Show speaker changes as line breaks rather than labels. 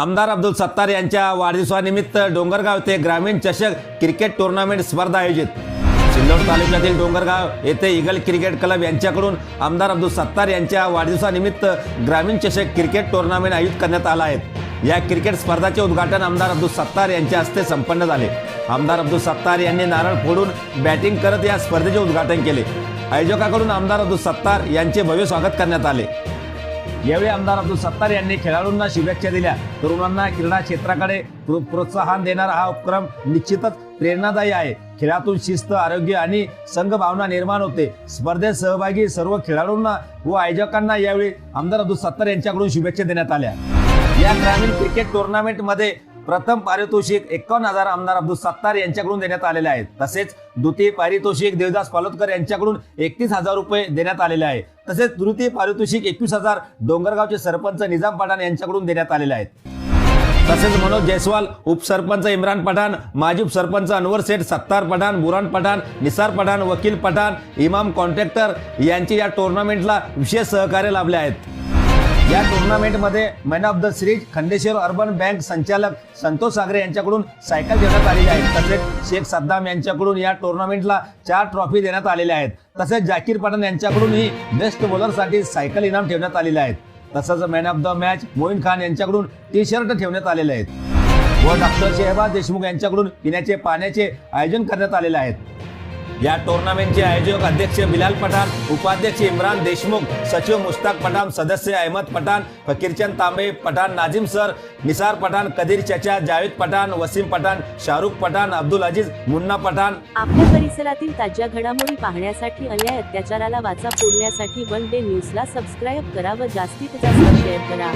आमदार अब्दुल सत्तार यांच्या वाढदिवसानिमित्त डोंगरगाव येथे ग्रामीण चषक क्रिकेट टुर्नामेंट स्पर्धा आयोजित। सिल्लोड तालुक्यातील डोंगरगाव येथे ईगल क्रिकेट क्लब यांच्याकडून आमदार अब्दुल सत्तार यांच्या वाढदिवसानिमित्त ग्रामीण चषक क्रिकेट टुर्नामेंट आयोजित करण्यात आला आहे। या क्रिकेट स्पर्धाचे उद्घाटन आमदार अब्दुल सत्तार यांच्या हस्ते संपन्न झाले। आमदार अब्दुल सत्तार यांनी नारळ फोडून बॅटिंग करत या स्पर्धेचे उद्घाटन केले। आयोजकांकडून आमदार अब्दुल सत्तार यांचे भव्य स्वागत करण्यात आले। यावेळी आमदार अब्दुल सत्तार यांनी खेळाडूंना शुभेच्छा दिल्या। तरुणांना क्रीडा क्षेत्राकडे प्रोत्साहन देणारा हा उपक्रम निश्चितच प्रेरणादायी आहे। खेळातून शिस्त, आरोग्य आणि संघभावना निर्माण होते। स्पर्धेत सहभागी सर्व खेळाडूंना व आयोजकांना यावेळी आमदार अब्दुल सत्तार यांच्याकडून शुभेच्छा देण्यात आल्या। या ग्रामीण क्रिकेट टुर्नामेंट मध्ये प्रथम पारितोषिक 51,000 आमदार अब्दुल सत्तार यांच्याकडून देण्यात आलेले आहे। तसेच द्वितीय पारितोषिक देवदास पालोदकर यांच्याकडून 31,000 रुपये देण्यात आलेले आहे। तसेच तृतीय पारितोषिक 21,000 डोंगरगावचे सरपंच निजाम पठाण यांच्याकडून देण्यात आलेले आहेत। तसेच मनोज जयस्वाल, उपसरपंच इम्रान पठाण, माजी उपसरपंच अनवर सेठ, सत्तार पठाण, बुरान पठाण, निसार पठाण, वकील पठाण, इमाम कॉन्ट्रॅक्टर यांचे या टुर्नामेंटला विशेष सहकार्य लाभले आहेत। या टुर्नामेंट मध्ये man of the series Khandeshwar urban bank संचालक संतोष सागरे यांच्याकडून सायकल देण्यात आलेली आहे। तसेच शेख सद्दाम यांच्याकडून या टुर्नामेंटला 4 ट्रॉफी देण्यात आलेल्या आहेत। तसेच जाकीर पठाण यांच्याकडूनही बेस्ट बॉलरसाठी सायकल इनाम ठेवण्यात आलेले आहेत। तसंच man of the match Moin Khan यांच्याकडून टी-शर्ट ठेवण्यात आलेले आहेत व डॉक्टर शहबाज देशमुख यांच्याकडून पिण्याचे पाण्याचे आयोजन करण्यात आलेले आहेत। या टुर्नामेंटचे आयोजक अध्यक्ष बिलाल पठाण, उपाध्यक्ष इम्रान देशमुख, सचिव मुश्ताक पठाण, सदस्य अहमद पठाण, फकीरचंद तांबे पठाण, नाजिम सर, निसार पठाण, कदीर चचा, जावेद पठाण, वसीम पठाण, शाहरुख पठाण, अब्दुल अजीज, मुन्ना पठाण।
आपल्या परिसरातील ताज्या घडामोडी पाहण्यासाठी, अन्याय अत्याचाराला वाचा फोडण्यासाठी वन डे न्यूजला सबस्क्राईब करा व जास्तीत जास्त शेअर करा।